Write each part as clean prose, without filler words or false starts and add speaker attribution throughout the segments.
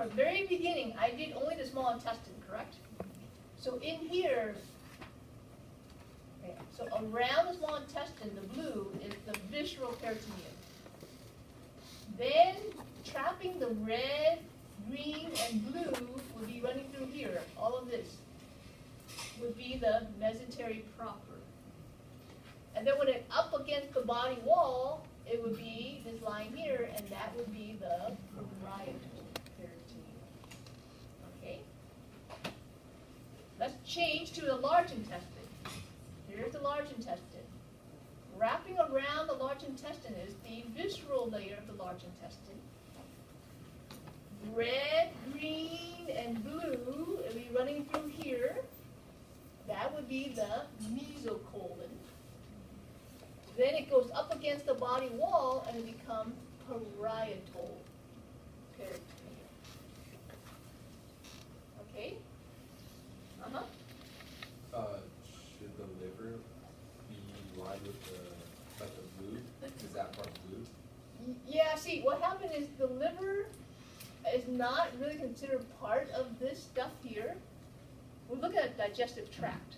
Speaker 1: from the very beginning, I did only the small intestine, correct? So in here, okay, so around the small intestine, the blue is the visceral peritoneum. Then trapping the red, green, and blue would be running through here. All of this would be the mesentery proper. And then when it's up against the body wall, it would be this line here, and that would be the parietal peritoneum. Okay? Let's change to the large intestine. Here's the large intestine. Wrapping around the large intestine is the visceral layer of the large intestine. Red, green, and blue will be running through here. That would be the mesocolon. Then it goes up against the body wall and it becomes parietal peritoneum. Okay? Uh-huh.
Speaker 2: Should the liver be lined with the blue? Is that part blue?
Speaker 1: Yeah, see, what happened is the liver is not really considered part of this stuff here. We look at digestive tract.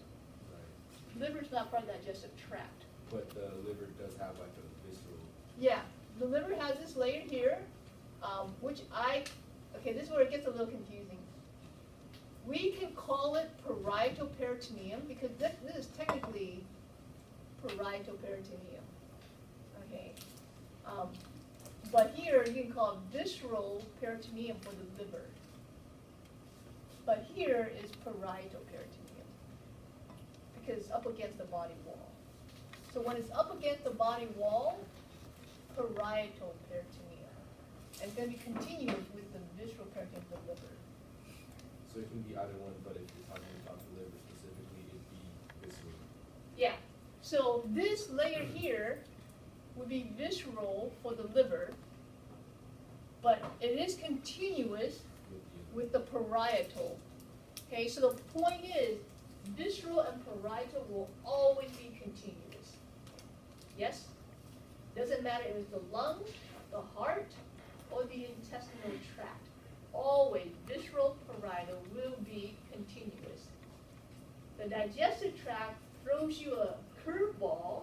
Speaker 2: Right.
Speaker 1: Liver is not part of the digestive tract.
Speaker 2: But the liver does have like a visceral.
Speaker 1: Yeah, the liver has this layer here, okay, this is where it gets a little confusing. We can call it parietal peritoneum because this is technically parietal peritoneum. Okay, but here you can call it visceral peritoneum for the liver. But here is parietal peritoneum because it's up against the body wall. So when it's up against the body wall, parietal peritoneum. And it's going to be continuous with the visceral peritoneum of the liver.
Speaker 2: So it can be either one, but if you're talking about the liver specifically, it'd be visceral.
Speaker 1: Yeah. So this layer here would be visceral for the liver, but it is continuous with the parietal. Okay, so the point is, visceral and parietal will always be continuous. Yes? Doesn't matter if it's the lung, the heart, or the intestinal tract. Always, visceral parietal will be continuous. The digestive tract throws you a curveball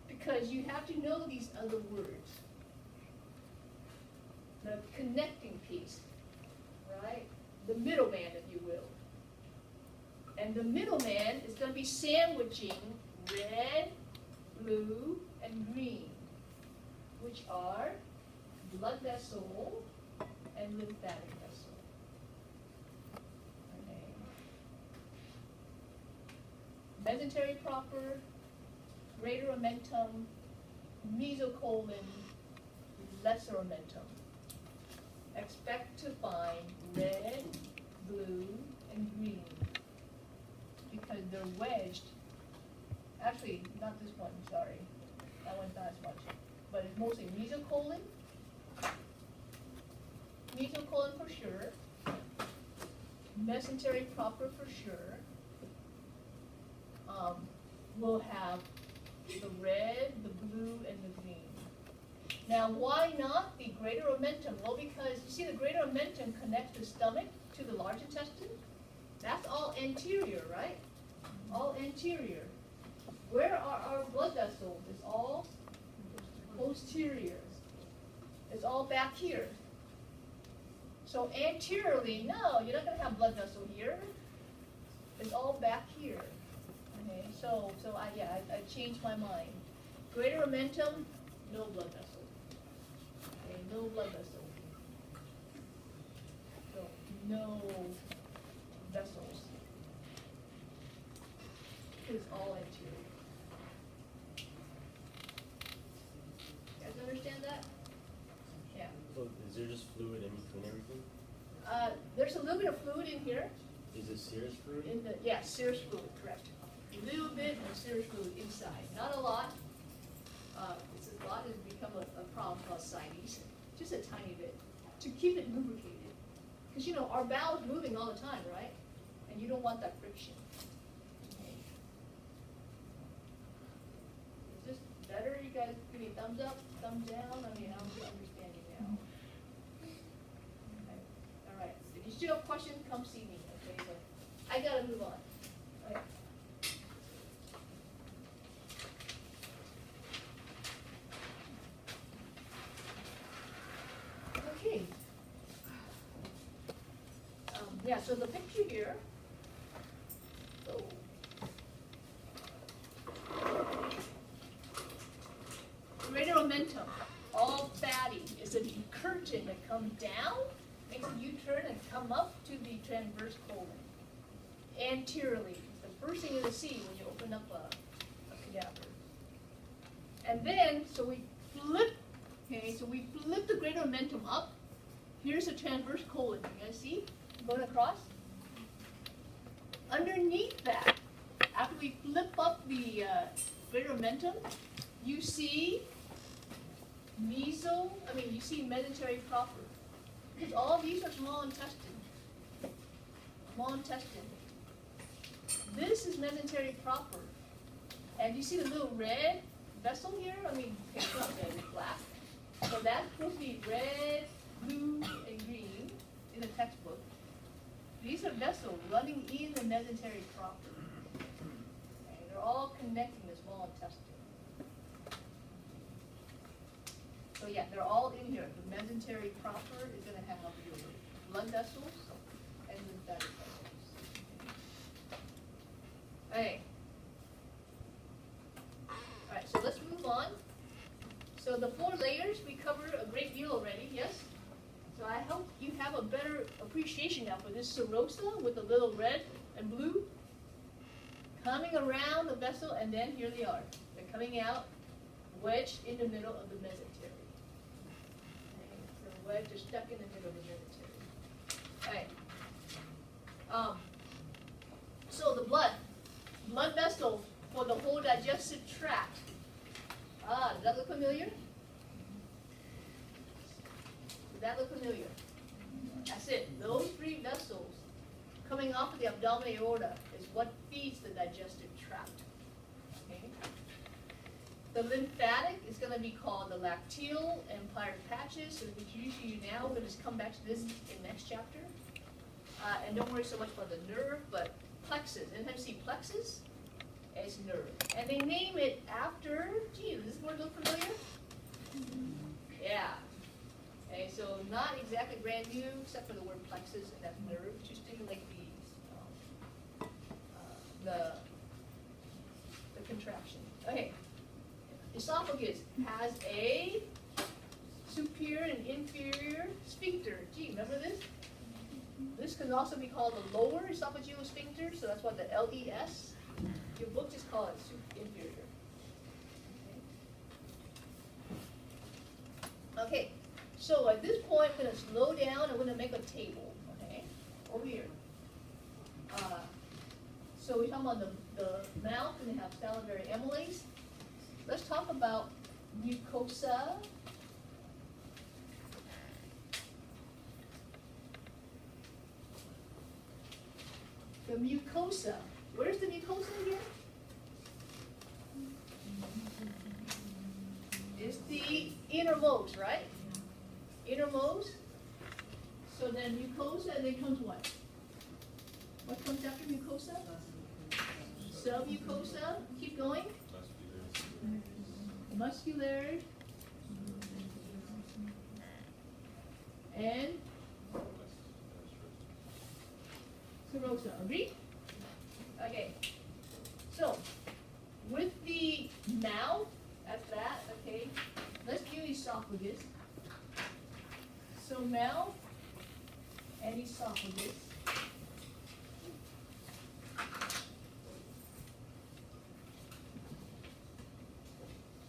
Speaker 1: because you have to know these other words. The connecting piece, right? The middleman, if you will. And the middleman is going to be sandwiching red, blue, and green, which are blood vessel and lymphatic vessel. Okay. Mesentery proper, greater omentum, mesocolon, lesser omentum. Expect to find red, blue, and green because they're wedged. Actually, not this one, sorry. That one's not as much. But it's mostly mesocolon. Mesocolon for sure. Mesentery proper for sure. We'll have the red, the blue, and the green. Now, why not the greater omentum? Well, because you see the greater omentum connects the stomach to the large intestine. That's all anterior, right? All anterior. Where are our blood vessels? It's all posterior. It's all back here. So anteriorly, no, you're not going to have blood vessel here. It's all back here. Okay, so I changed my mind. Greater omentum, no blood vessel. Okay, no blood vessel. So no vessels. It's all anterior. You guys understand that? Yeah.
Speaker 3: So is there just fluid in between everything?
Speaker 1: There's a little bit of fluid in here.
Speaker 3: Is it serous fluid?
Speaker 1: Serous fluid, correct. A little bit of serous fluid inside. Not a lot. It's a lot has become a problem called ascites. Just a tiny bit. To keep it lubricated. Because, you know, our bowel's moving all the time, right? And you don't want that friction. Okay. Is this better? You guys give me a thumbs up, thumbs down? I mean, how's your understanding now? Okay. All right. still have questions, come see me, okay, but I gotta move on. Okay. Okay. Yeah, so the picture here. So. Greater momentum, all fatty, is a curtain that comes down, makes a U-turn and come up to the transverse colon. Anteriorly, the first thing you're gonna see when you open up a cadaver. And then, so we flip the greater momentum up. Here's the transverse colon, you guys see, going across. Underneath that, after we flip up the greater momentum, you see you see mesentery proper. Because all these are small intestine. Small intestine. This is mesentery proper. And you see the little red vessel here? It's not red, it's black. So that's supposed to be red, blue, and green in the textbook. These are vessels running in the mesentery proper. Okay, they're all connecting the small intestine. So yeah, they're all in here. The mesentery proper is going to have your blood vessels and lymphatic vessels. Okay. All right, so let's move on. So the 4 layers, we covered a great deal already, yes? So I hope you have a better appreciation now for this serosa with the little red and blue coming around the vessel, and then here they are. They're coming out wedged in the middle of the mesentery. The wedge is stuck in the middle of the mesentery. All right. So the blood vessel for the whole digestive tract. Does that look familiar? Does that look familiar? That's it. Those 3 vessels coming off of the abdominal aorta is what feeds the digestive tract. Okay? The lymphatic is going to be called the lacteal and Peyer's patches. So usually now we're going to just come back to this in next chapter. And don't worry so much about the nerve, but plexus. Anytime you see plexus, it's nerve. And they name it after, does this word look familiar? Yeah. Okay, so not exactly brand new, except for the word plexus, and that's nerve, to stimulate the contraction. Okay. Esophagus has a superior and inferior sphincter. Remember this? This can also be called the lower esophageal sphincter, so that's why the LES. Your book just call it inferior. Okay, so at this point, I'm going to slow down. I'm going to make a table. Okay, over here. So we're talking about the mouth, and they have salivary amylase. Let's talk about mucosa. The mucosa. Where's the mucosa here? It's the innermost, right? Innermost. So then mucosa, and then comes what? What comes after mucosa? Submucosa. Keep going. Muscular. And serosa. Agree? Okay. So, with the mouth, that's that, okay. Let's do esophagus. So mouth and esophagus.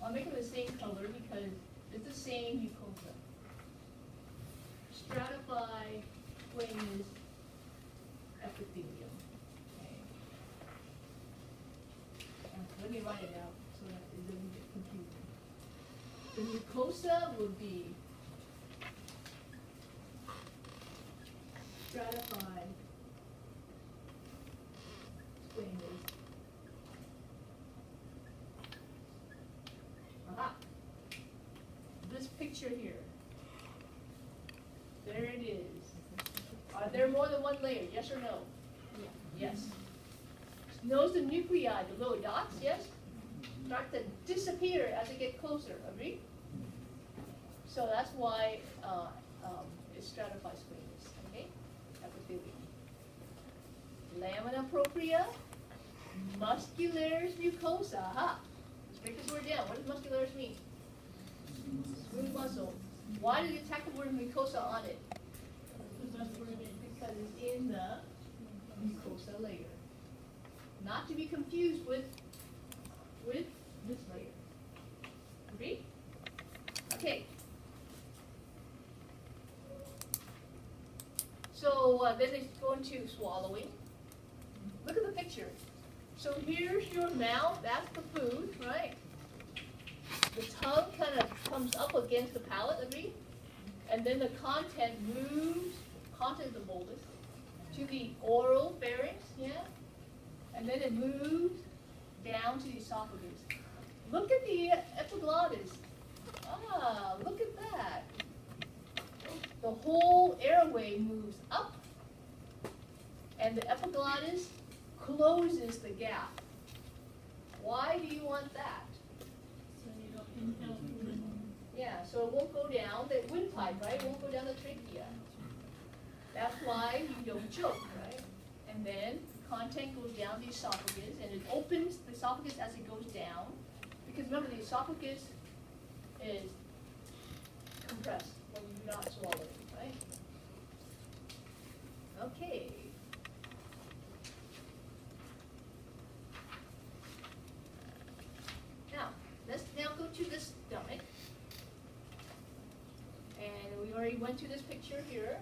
Speaker 1: I'll make them the same color because it's the same mucosa. Stratified squamous epithelium. Okay. Let me write it out so that it doesn't get confusing. The mucosa would be stratified squamous. Aha. This picture here. There it is. Are Are there more than one layer, yes or no? Yes. Notice the nuclei, the little dots, yes? Start to disappear as they get closer, agree? So that's why it's stratified squamous, okay? Epithelium. Lamina propria, muscularis mucosa, aha. Let's break this word down. What does muscularis mean? Smooth muscle. Why did you tack the word mucosa on it? Because it's in the mucosa layer. Not to be confused with this layer. Agree? Okay. So then they go into swallowing. Look at the picture. So here's your mouth, that's the food, right? The tongue kind of comes up against the palate, agree? And then the content moves, content of the bolus, to the oral pharynx, yeah? And then it moves down to the esophagus. Look at the epiglottis. Ah, look at that. The whole airway moves up, and the epiglottis closes the gap. Why do you want that?
Speaker 4: So you don't inhale food.
Speaker 1: Yeah, so it won't go down the windpipe, right? It won't go down the trachea. That's why you don't choke, right? And then content goes down the esophagus, and it opens the esophagus as it goes down. Because remember, the esophagus is compressed when you do not swallow it, right? Okay. Now, let's now go to the stomach. And we already went to this picture here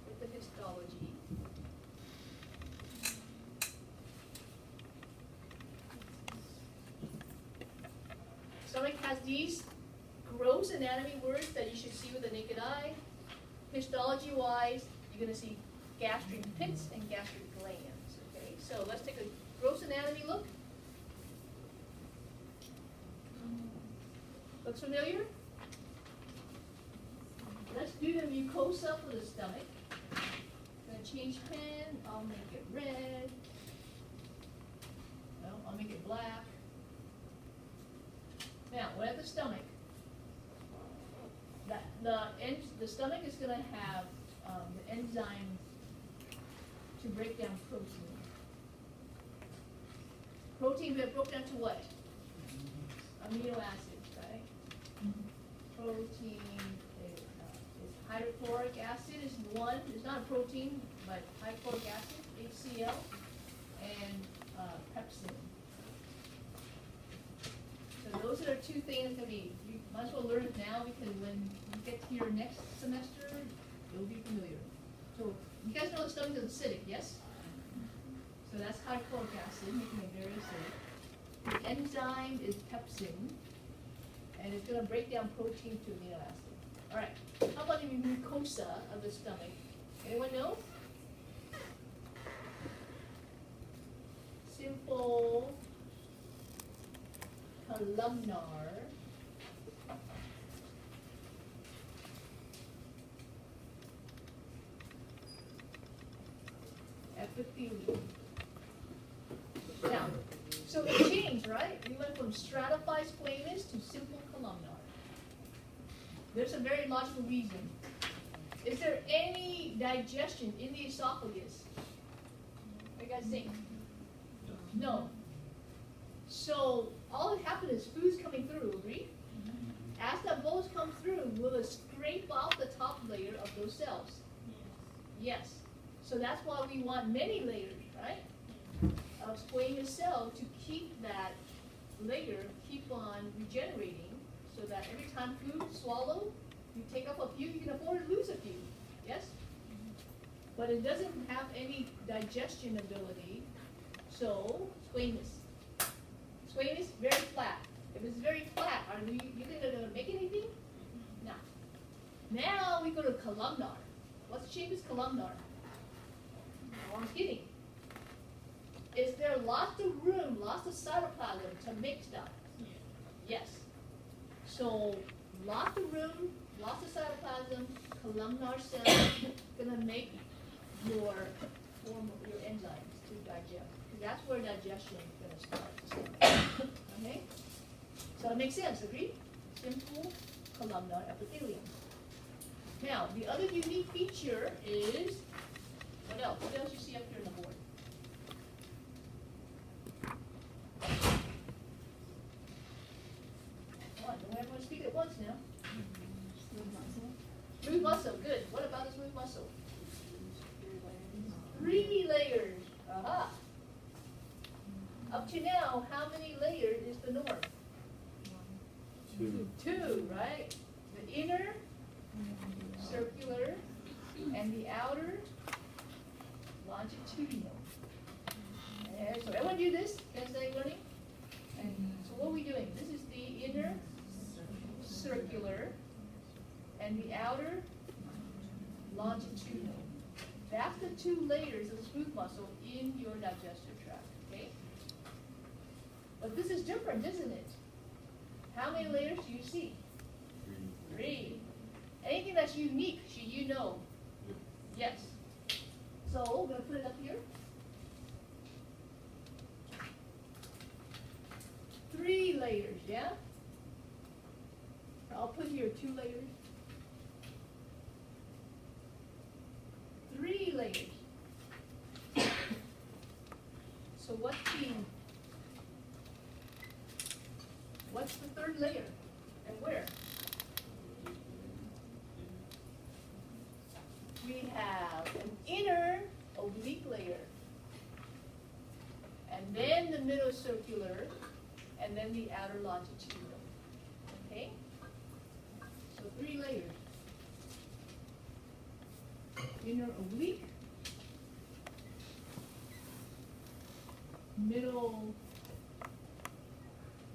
Speaker 1: with the histology. Stomach has these gross anatomy words that you should see with the naked eye. Histology-wise, you're going to see gastric pits and gastric glands. Okay, so let's take a gross anatomy look. Looks familiar? Let's do the mucosa for the stomach. I'm going to change pen. I'll make it red. No, I'll make it black. Now, we're at the stomach. The stomach is going to have the enzyme to break down protein. Protein we have broken down to what? Amino acids, right? Protein is hydrochloric acid is one. It's not a protein, but hydrochloric acid, HCl, and pepsin. So those are two things that you might as well learn it now, because when you get to your next semester, you'll be familiar. So you guys know the stomach is acidic, yes? So that's hydrochloric acid, making it very acidic. The enzyme is pepsin, and it's going to break down protein to amino acid. All right, how about the mucosa of the stomach? Anyone know? Simple columnar. Epithelium. Now, so it changed, right? We went from stratified squamous to simple columnar. There's a very logical reason. Is there any digestion in the esophagus? What do you guys think? No. So all that happens is food's coming through, agree? As that bolus comes through, will it scrape off the top layer of those cells? Yes. So that's why we want many layers, right, of squamous cell to keep that layer keep on regenerating, so that every time food is swallowed, you take up a few, you can afford to lose a few, yes? But it doesn't have any digestion ability, so squamous. Squamous, very flat. If it's very flat, are you think they're going to make anything? No. Now we go to columnar. What shape is columnar? I'm kidding. Is there lots of room, lots of cytoplasm to make stuff? Yes. So lots of room, lots of cytoplasm, columnar cells gonna make your your enzymes to digest. Because that's where digestion is going to start. Okay? So it makes sense, agree? Simple columnar epithelium. Now, the other unique feature is, what else? What else you see up here on the board? Come on, don't everyone speak at once now. Smooth muscle, good. What about the smooth muscle? 3 layers. Aha. Up to now, how many layers is the norm?
Speaker 3: 2.
Speaker 1: 2, right? The inner, circular, and the outer, longitudinal. And so everyone do this? Translating learning? And so what are we doing? This is the inner, circular, and the outer, longitudinal. That's the 2 layers of the smooth muscle in your digestive tract, okay? But this is different, isn't it? How many layers do you see? 3. Anything that's unique, should you know? Yes. So we're going to put it up here. 3 layers, yeah? I'll put here 2 layers. 3 layers. So what's the 3rd layer? And where? We have an inner oblique layer, and then the middle circular, and then the outer longitudinal. Okay? So 3 layers. Inner oblique, middle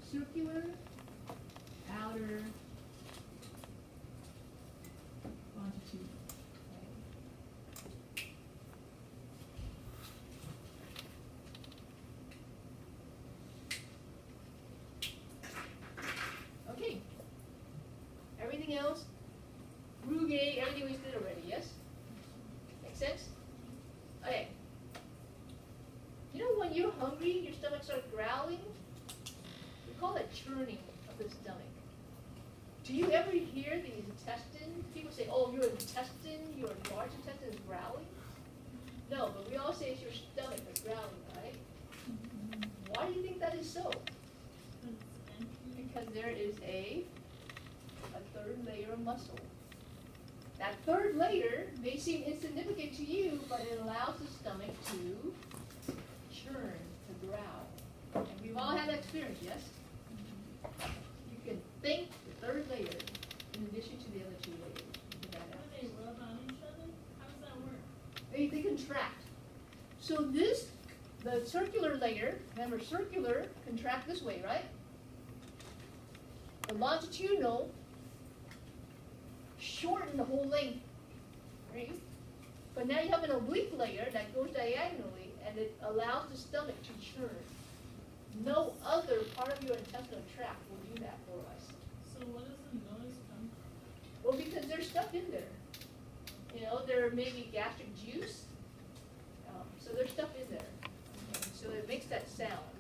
Speaker 1: circular, outer longitudinal. Okay. Everything else, Brugge, everything we did already, yes? Make sense? Okay. You know when you're hungry, your stomach starts growling? We call it churning of the stomach. Do you ever hear the intestine? People say, oh, your intestine, your large intestine is growling? No, but we all say it's your stomach that's growling, right? Why do you think that is so? Because there is a 3rd layer of muscle. That 3rd layer may seem insignificant to you, but it allows the stomach to churn, to growl. And we've all had that experience, yes? You can think the 3rd layer in addition to the other 2 layers.
Speaker 4: How do they rub on each other? How does that work?
Speaker 1: They contract. So this, the circular layer, remember circular, contract this way, right? The longitudinal, shorten the whole length, right? But now you have an oblique layer that goes diagonally, and it allows the stomach to churn. No other part of your intestinal tract will do that for us.
Speaker 4: So what does the noise come from?
Speaker 1: Well, because there's stuff in there. You know, there may be gastric juice, so there's stuff in there. So it makes that sound.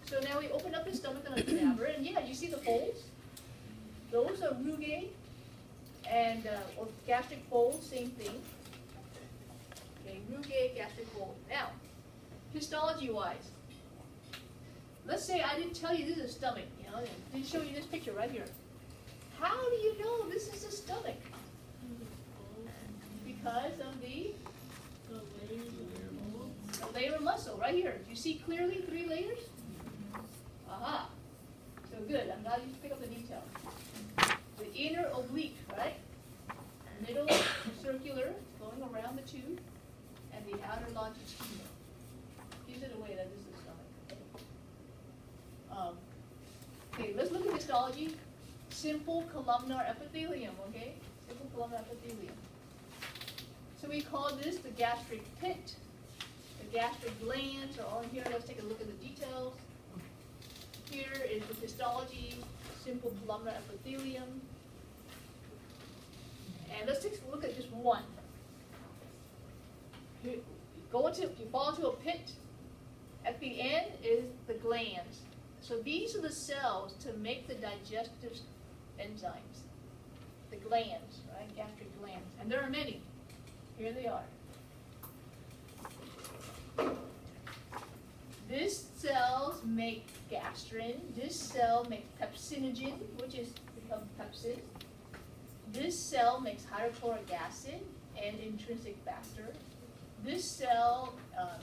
Speaker 1: So now we open up the stomach on a cadaver, and yeah, you see the folds? Those are rugae, and or gastric folds, same thing. Okay, rugae, gastric fold. Now, histology-wise, let's say I didn't tell you this is a stomach, you know, I didn't show you this picture right here. How do you know this is a stomach? Because of the layer of muscle right here. Do you see clearly 3 layers? Aha. So good. I'm glad you pick up the detail. The inner oblique, right? Middle circular, going around the 2, and the outer longitudinal. Gives it away that this is the stomach. Okay, let's look at histology. Simple columnar epithelium, okay? Simple columnar epithelium. So we call this the gastric pit. The gastric glands are all in here. Let's take a look at the details. Here is the histology, simple columnar epithelium. And let's take a look at just one. you fall into a pit. At the end is the glands. So these are the cells to make the digestive enzymes. The glands, right? Gastric glands. And there are many. Here they are. This cells make gastrin. This cell makes pepsinogen, which is become pepsin. This cell makes hydrochloric acid and intrinsic factor. This cell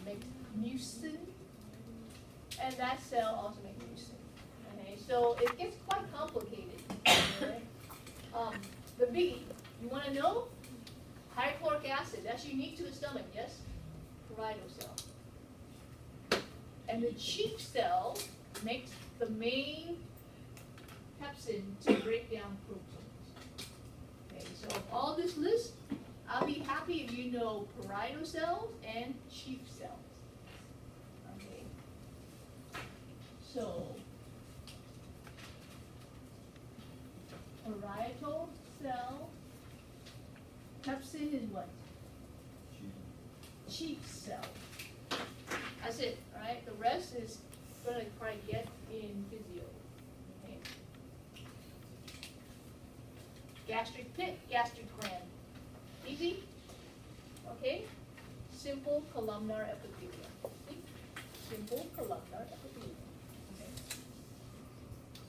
Speaker 1: makes mucin, and that cell also makes mucin. Okay, so it gets quite complicated. Okay? The biggie, you want to know? Hydrochloric acid, that's unique to the stomach, yes? Parietal cell. And the chief cell makes the main pepsin to break down proteins. Okay, so of all this list, I'll be happy if you know parietal cells and chief cells. Okay. So, parietal cell, pepsin is what? Chief cell. That's it, right? The rest is going to probably get in physio. Okay. Gastric pit, gastric gland. Easy? Okay? Simple columnar epithelium. See? Simple columnar epithelium. Okay.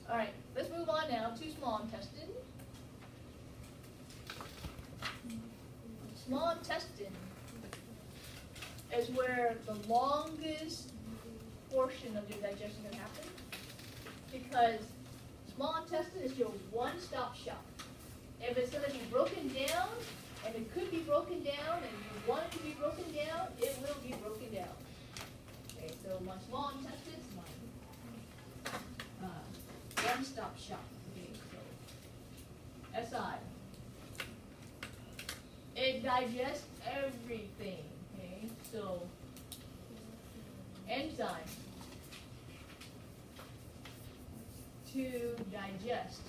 Speaker 1: All right, let's move on now to small intestine. Small intestine is where the longest portion of your digestion can happen, because small intestine is your one-stop shop. If it's going to be broken down, and it could be broken down, and you want it to be broken down, it will be broken down. Okay, so my small intestine is my one-stop shop. Okay, so SI. It digests everything. Okay, so enzyme to digest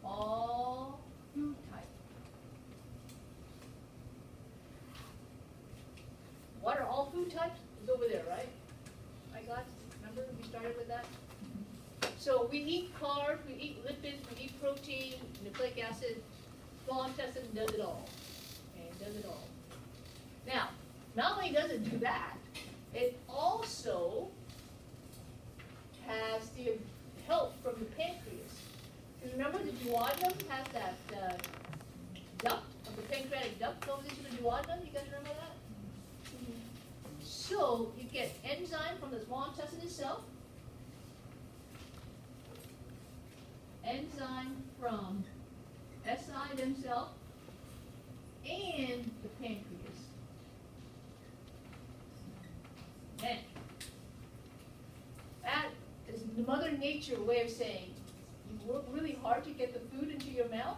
Speaker 1: all food types. What are all food types? It's over there, right? I got, remember we started with that? So we eat carbs, we eat lipids, we eat protein, nucleic acid. Small intestine does it all. Okay, it does it all. Now, not only does it do that, it also has the help from the pancreas. Because remember the duodenum has that duct of the pancreatic duct goes into the duodenum. You guys remember that? So you get enzyme from the small intestine itself, enzyme from SI themselves, and the pancreas. Man, that is Mother Nature way of saying, you work really hard to get the food into your mouth.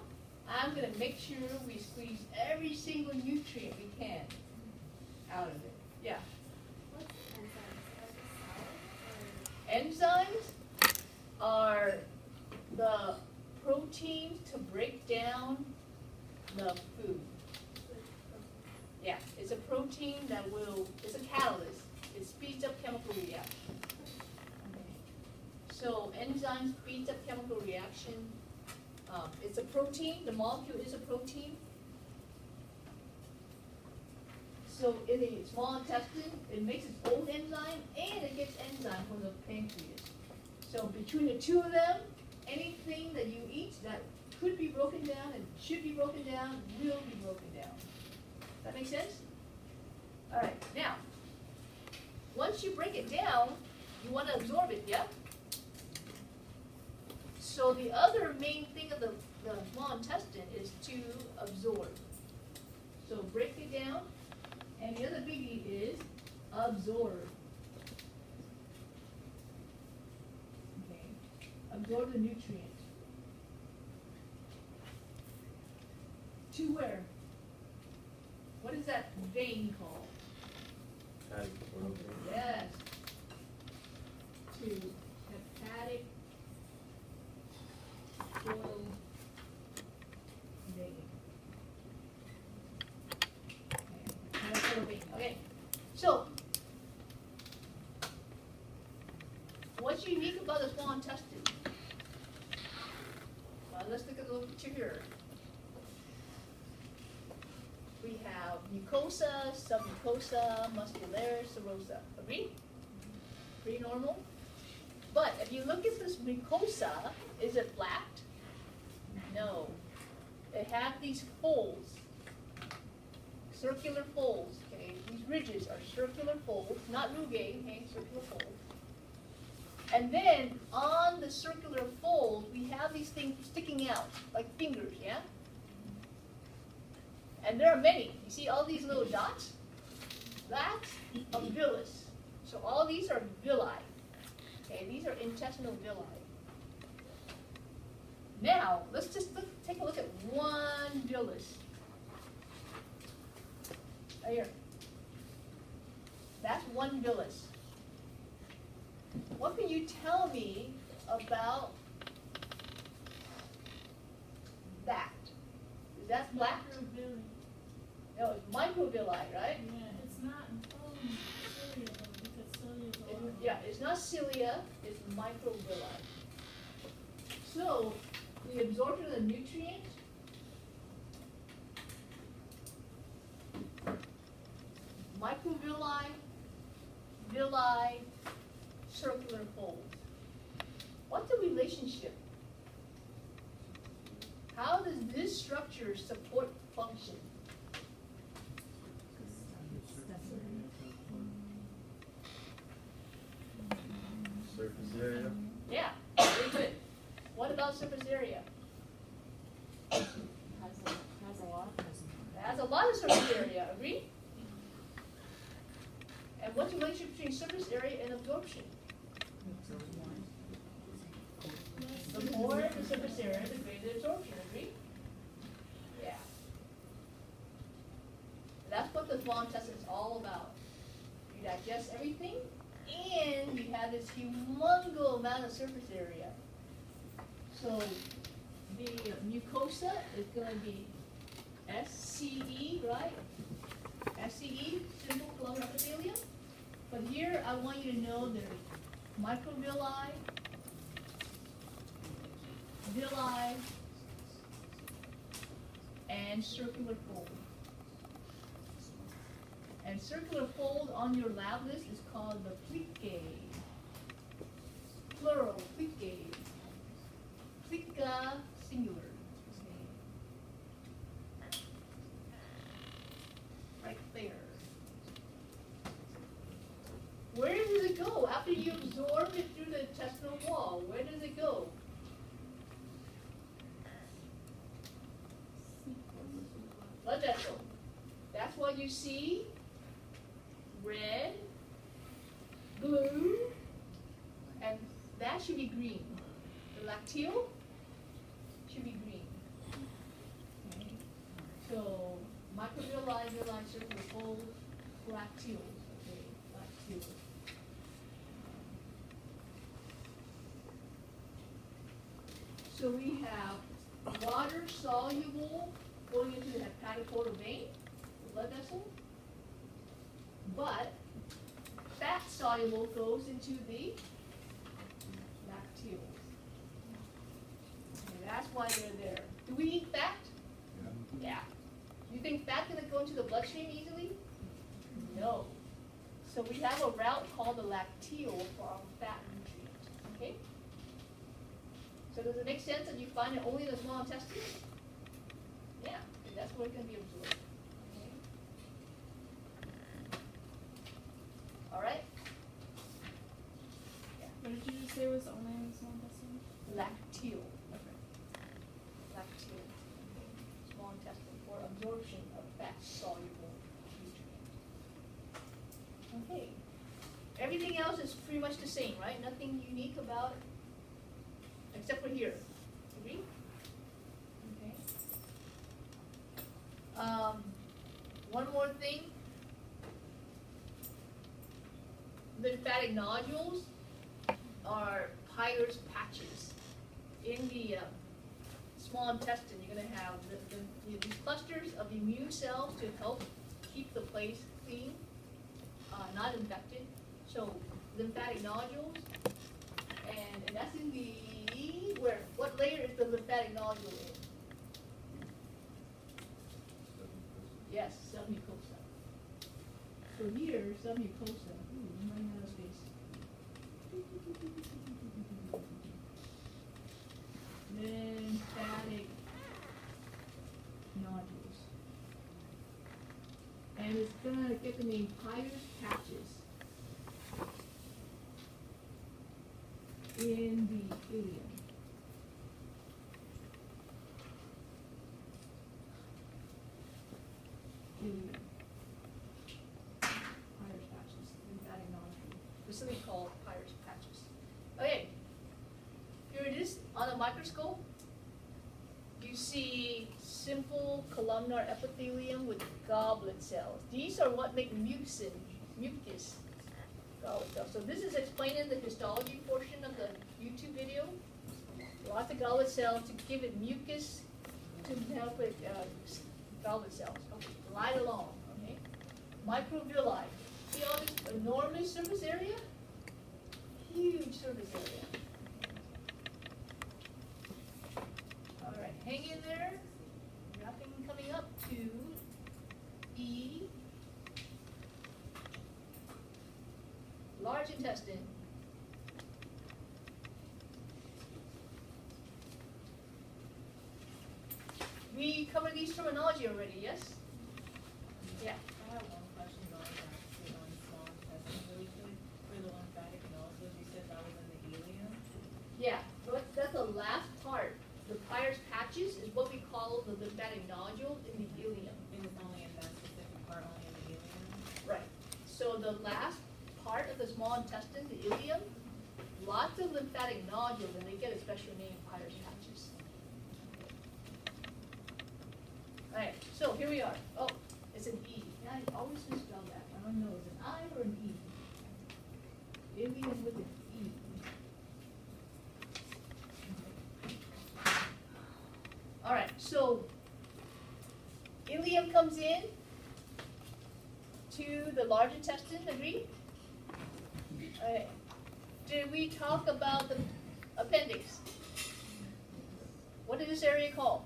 Speaker 1: I'm going to make sure we squeeze every single nutrient we can out of it. Yeah.
Speaker 5: What's enzymes?
Speaker 1: Enzymes are the proteins to break down the food. Yeah, it's a protein that will, it's a catalyst. It speeds up chemical reaction. Okay. So enzymes speeds up chemical reaction. It's a protein, the molecule is a protein. So in the small intestine, it makes its own enzyme, and it gets enzyme from the pancreas. So between the two of them, anything that you eat that could be broken down and should be broken down will be broken down. Does that make sense? All right, now, once you break it down, you want to absorb it, yeah? So the other main thing of the small intestine is to absorb. So break it down, and the other biggie is absorb. Okay, absorb the nutrients. To where? What is that vein called? Yes. To hepatic portal vein. Okay. little vein, okay? So, what's unique about the small intestine? Well, let's look at the little picture here. We have mucosa, submucosa, muscularis, serosa. Agree? Pretty normal? But if you look at this mucosa, is it flat? No. It has these folds, circular folds, okay? These ridges are circular folds, not rugae, okay, circular folds. And then on the circular fold, we have these things sticking out, like fingers, yeah? And there are many. You see all these little dots? That's a villus. So all these are villi. Okay, these are intestinal villi. Now, let's just take a look at one villus. Right here. That's one villus. What can you tell me about that? Is that black?
Speaker 4: Microvilli.
Speaker 1: No, it's microvilli, right?
Speaker 4: Yeah, it's not cilia though, because cilia is a lot.
Speaker 1: Yeah, it's not cilia, it's microvilli. So, the absorption of the nutrient microvilli, villi, circular folds. What's the relationship? How does this structure support function?
Speaker 3: Surface area.
Speaker 1: Yeah, very good. What about surface area?
Speaker 5: Has a lot.
Speaker 1: It has a lot of surface area, agree? And what's the relationship between surface area and absorption? The more the surface area, the greater the absorption, agree? Yeah. That's what the small intestine is all about. You digest everything, and you have this humongous amount of surface area. So the mucosa is going to be SCE, right? SCE, simple columnar epithelium. But here I want you to know there's microvilli, villi, and circular fold. And circular fold on your lab list is called the plicae. Plural, plicae. Plica, singular. Right there. Where does it go after you absorb it through the intestinal wall? Where does it go? Blood vessel. That's what you see. Red, blue, and that should be green. The lacteal should be green. Okay. So microvilli, villi, circular fold, lacteals. Okay, lacteals. So we have water soluble going into the hepatoportal vein, the blood vessel, but fat soluble goes into the lacteals. And that's why they're there. Do we eat fat? Yeah. You think fat gonna go into the bloodstream easily? No. So we have a route called the lacteal for our fat nutrient. Okay? So does it make sense that you find it only in the small intestine? Yeah, that's where it's gonna be absorbed. Okay? All right?
Speaker 5: What did you just say was only in the small intestine?
Speaker 1: Lacteal. Lacteal. Okay. Small intestine for absorption of fat soluble nutrient. Okay. Everything else is pretty much the same, right? Nothing unique about it, except for here. Agree? Okay. One more thing. Lymphatic nodules are Peyer's patches. In the small intestine, you're going to have these clusters of immune cells to help keep the place clean, not infected. So lymphatic nodules, and that's in the, where, what layer is the lymphatic nodule in? Yes, submucosa. So here, submucosa, I'm running out of space. Lymphatic nodules. And it's gonna get the name Peyer's patches in the ileum. Ileum. Peyer's patches, lymphatic nodule, specifically called Peyer's patches. Okay, here it is on a microscope. You see simple columnar epithelium with goblet cells. These are what make mucus, goblet cells. So this is explained in the histology portion of the YouTube video. Lots of goblet cells to give it mucus to help it, goblet cells. Okay, glide along, okay? Microvilli. See all this enormous surface area? Huge surface area. All right, hang in there. Wrapping coming up to E. Large intestine. We covered these terminology already, yes? Yeah.
Speaker 6: I have one question going back to small intestine really quick. For the lymphatic nodules, you said that was in the ileum?
Speaker 1: Yeah, so that's the last part. The Peyer's patches is what we call the lymphatic nodule in the ileum.
Speaker 6: It is only in that specific part, only in the ileum?
Speaker 1: Right. So the last part of the small intestine, the ileum, lots of lymphatic nodules, and they get a special name, Peyer's patches. Alright, so here we are. Oh, it's an E. Yeah, I always misspell that. I don't know, is it an I or an E? Ileum with an E. Alright, so ileum comes in to the large intestine, agree? Alright. Did we talk about the appendix? What is this area called?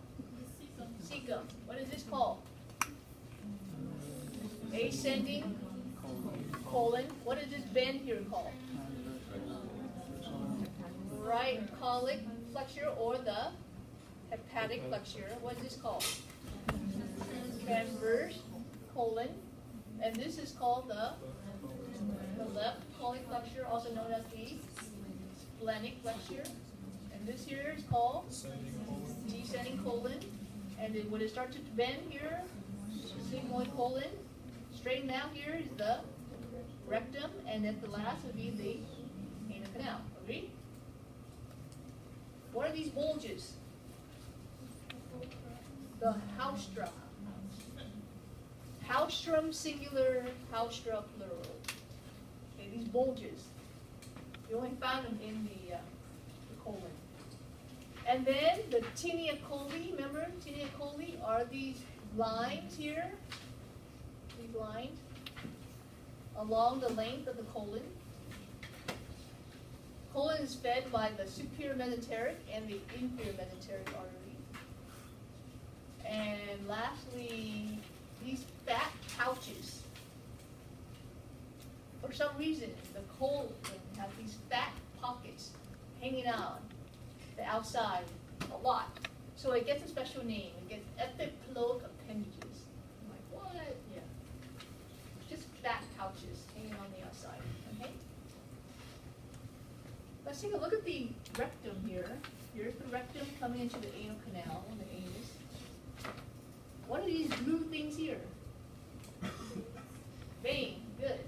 Speaker 1: Cecum. What is this called? Ascending colon. What is this bend here called? Right colic flexure or the hepatic flexure. What is this called? Transverse colon. And this is called the left colic flexure, also known as the splenic flexure. And this here is called descending colon. And then when it starts to bend here, sigmoid colon. Straighten out here is the rectum, and at the last would be the anal canal. Agree? What are these bulges? The haustra. Haustrum singular, haustra plural. Okay, these bulges. You only found them in the colon. And then the tinea coli, remember, tinea coli are these lines here, these lines, along the length of the colon. Colon is fed by the superior mesenteric and the inferior mesenteric artery. And lastly, these fat pouches. For some reason, the colon has these fat pockets hanging out the outside a lot. So it gets a special name. It gets epiploic appendages. I'm like, what? Yeah. Just fat pouches hanging on the outside. Okay? Let's take a look at the rectum here. Here's the rectum coming into the anal canal, the anus. What are these blue things here? Vein. Good.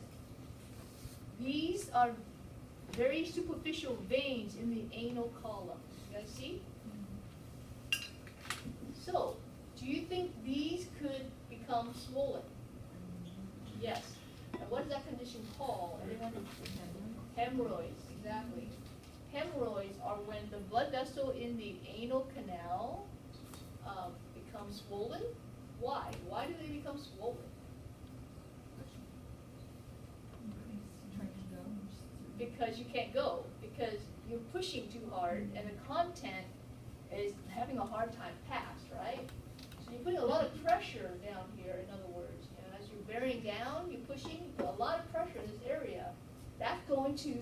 Speaker 1: These are very superficial veins in the anal column. You guys see? So, do you think these could become swollen? Yes. And what is that condition called? Anyone? Hemorrhoids, exactly. Hemorrhoids are when the blood vessel in the anal canal becomes swollen. Why? Why do they become swollen? because you can't go, because you're pushing too hard and the content is having a hard time pass, right? So you're putting a lot of pressure down here, in other words. You know, as you're bearing down, you're pushing, you put a lot of pressure in this area. That's going to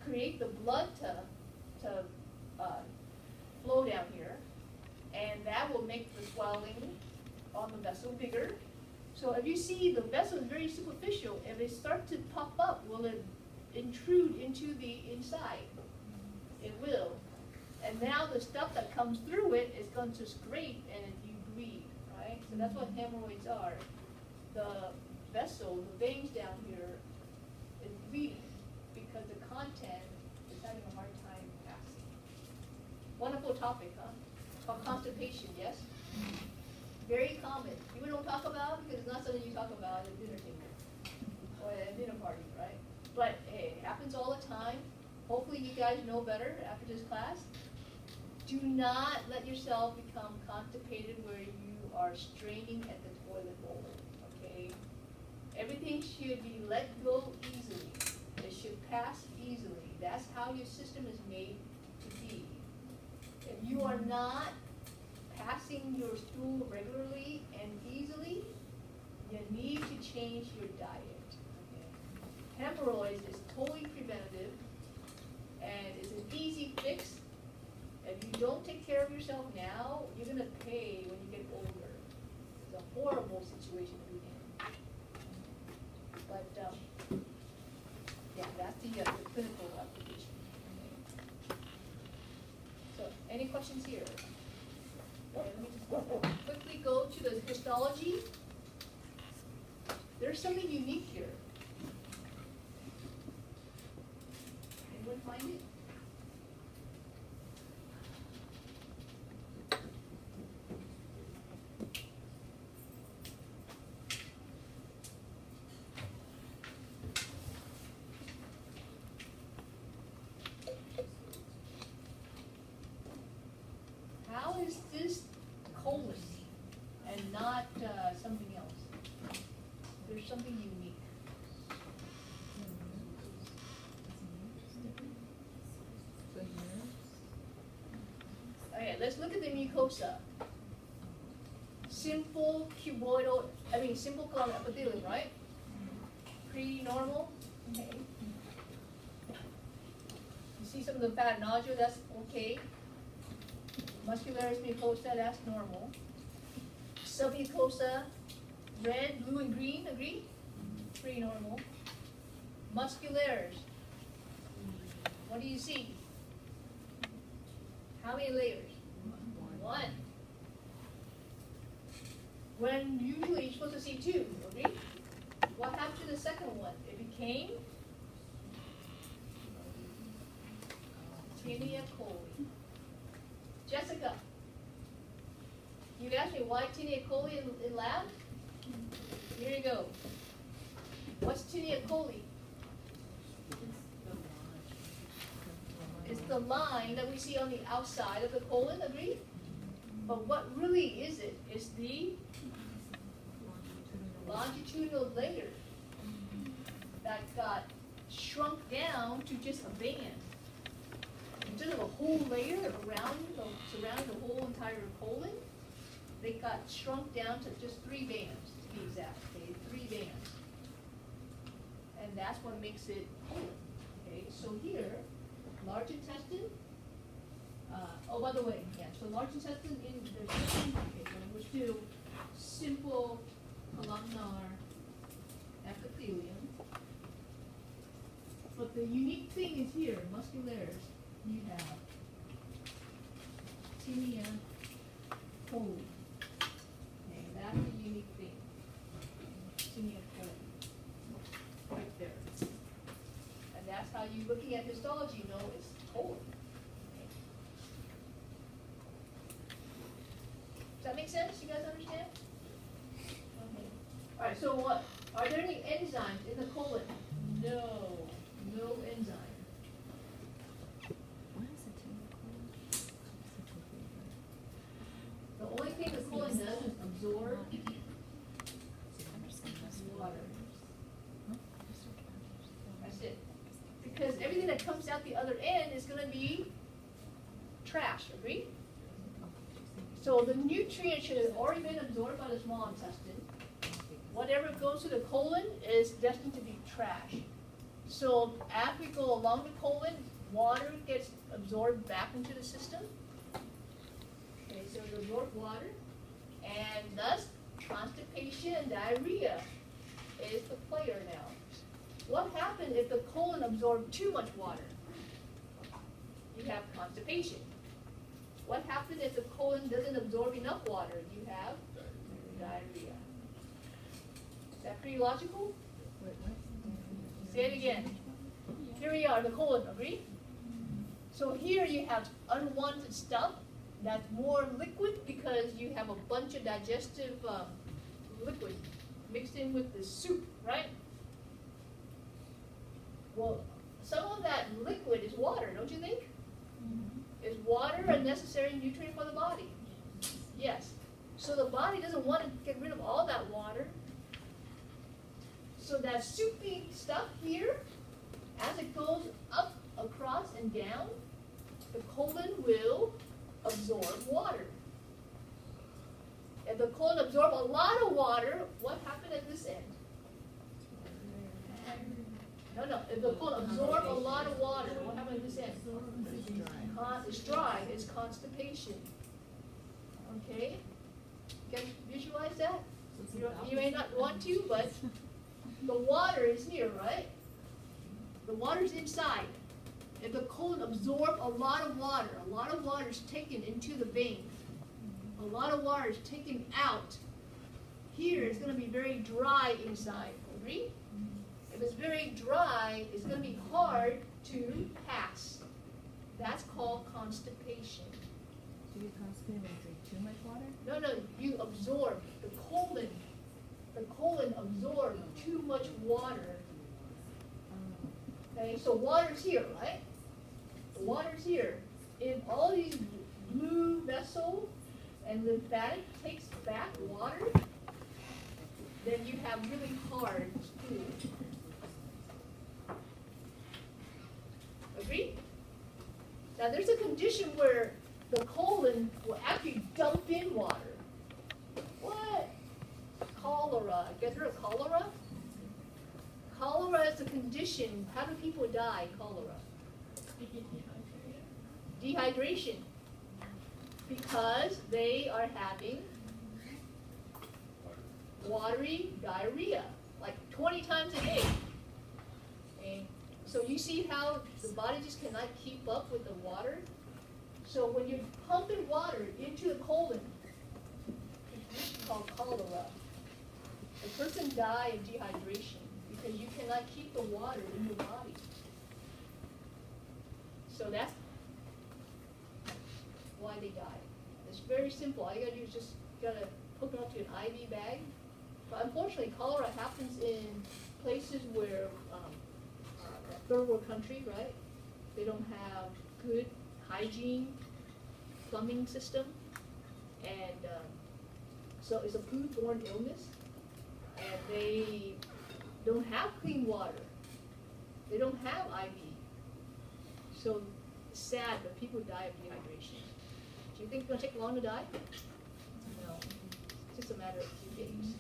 Speaker 1: create the blood to flow down here, and that will make the swelling on the vessel bigger. So if you see the vessel is very superficial, if it starts to pop up, will it intrude into the inside? It will. And now the stuff that comes through it is going to scrape and you bleed, right? So that's what hemorrhoids are. The vessel, the veins down here is bleeding because the content is having a hard time passing. Wonderful topic, huh? Called constipation, yes? Very common. People don't talk about it because it's not something you talk about at a dinner table or at a dinner party, right? But hey, it happens all the time. Hopefully you guys know better after this class. Do not let yourself become constipated where you are straining at the toilet bowl, okay? Everything should be let go easily. It should pass easily. That's how your system is made to be. If you are not passing your stool regularly and easily, you need to change your diet. Okay? Hemorrhoids is totally preventative, and it's an easy fix. If you don't take care of yourself now, you're going to pay when you get older. It's a horrible situation to be in. But, yeah, that's the clinical application. Okay. So, any questions here? Okay, let me just quickly go to the histology. There's something unique here. Anyone find it? How is this colon and not something else? There's something unique. Okay, let's look at the mucosa. Simple cuboidal, simple column epithelium, right? Pretty normal. Okay. You see some of the fat nodule, that's okay. Muscularis mucosa, that's normal. Submucosa, red, blue, and green, agree? Pretty normal. Muscularis, what do you see? How many layers? One. When usually you're supposed to see two, agree? What happened to the second one? It became tinea coli. Jessica, you asked me why tinea coli in lab? Here you go. What's tinea coli? It's the line that we see on the outside of the colon, agree? But what really is it? It's the longitudinal layer that got shrunk down to just a band. Instead of a whole layer surrounding the whole entire colon, they got shrunk down to just 3 bands, to be exact, okay, 3 bands. And that's what makes it colon, okay? So here, large intestine, oh, by the way, yeah, so large intestine, we're still simple columnar epithelium. But the unique thing is here, muscularis, you have tinea coli. Okay, that's the unique thing. Tinea coli. Right there. And that's how you, looking at histology, know it's colon. Okay. Does that make sense? You guys understand? Okay. Alright, so what? Are there any enzymes in the colon? No. No enzyme. The only thing the colon does is absorb water. That's it. Because other end is gonna be trash, agree? So the nutrients should have already been absorbed by the small intestine. Whatever goes to the colon is destined to be trash. So as we go along the colon, water gets absorbed back into the system. Okay, so it absorbs water, and thus constipation and diarrhea is the player now. What happens if the colon absorbs too much water? You have constipation. What happens if the colon doesn't absorb enough water? You have diarrhea. Is that pretty logical? Say it again. Here we are, the colon, agree? So here you have unwanted stuff that's more liquid because you have a bunch of digestive liquid mixed in with the soup, right? Well, some of that liquid is water, don't you think? Is water a necessary nutrient for the body? Yes. So the body doesn't want to get rid of all that water. So that soupy stuff here, as it goes up, across, and down, the colon will absorb water. If the colon absorbs a lot of water, what happened at this end? No. If the colon absorbs a lot of water, what happened at this end? It's dry. It's constipation. Okay? You can visualize that? You may not want to, but the water is here, right? The water's inside. If the colon absorbs a lot of water is taken into the veins. A lot of water is taken out. Here it's going to be very dry inside. Agree? If it's very dry, it's going to be hard to pass. That's called constipation.
Speaker 6: Do you constipate when you drink too much water?
Speaker 1: No, you absorb. The colon absorbs too much water. Okay, so water's here, right? The water's here. If all these blue vessels and lymphatic takes back water, then you have really hard stool. Agree? Now there's a condition where the colon will actually dump in water. What? Cholera. You guys heard of cholera? Cholera is a condition. How do people die? Cholera. Dehydration. Because they are having watery diarrhea, like 20 times a day. Okay. So you see how the body just cannot keep up with the water? So when you're pumping water into the colon, it's called cholera. The person dies of dehydration because you cannot keep the water in your body. So that's why they die. It's very simple. All you gotta do is just gotta hook it up to an IV bag. But unfortunately, cholera happens in places where third world country, right? They don't have good hygiene, plumbing system, and so it's a foodborne illness, and they don't have clean water. They don't have IV. So it's sad, but people die of dehydration. Do you think it's going to take long to die? No. It's just a matter of a few days.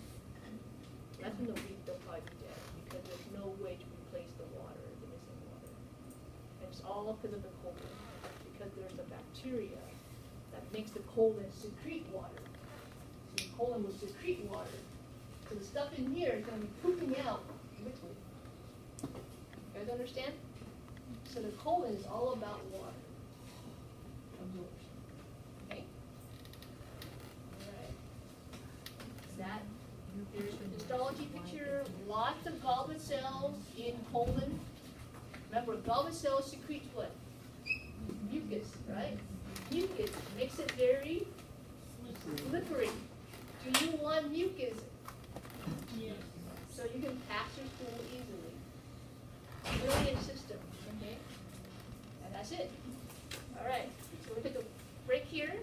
Speaker 1: Less than a week, they'll probably be dead because there's no way to replace the water, the missing water. And it's all because of the colon, because there's a bacteria that makes the colon secrete water. So the colon will secrete water. So the stuff in here is going to be pooping out liquid. You guys understand? So the colon is all about water absorption. Okay? Alright. That, here's the histology picture. Lots of goblet cells in colon. Remember, goblet cells secrete what? Mucus, right? Mucus makes it very slippery. Do you want mucus?
Speaker 4: Yes.
Speaker 1: So you can pass your stool easily. Brilliant system, okay? And that's it. All right, so we'll take a break here.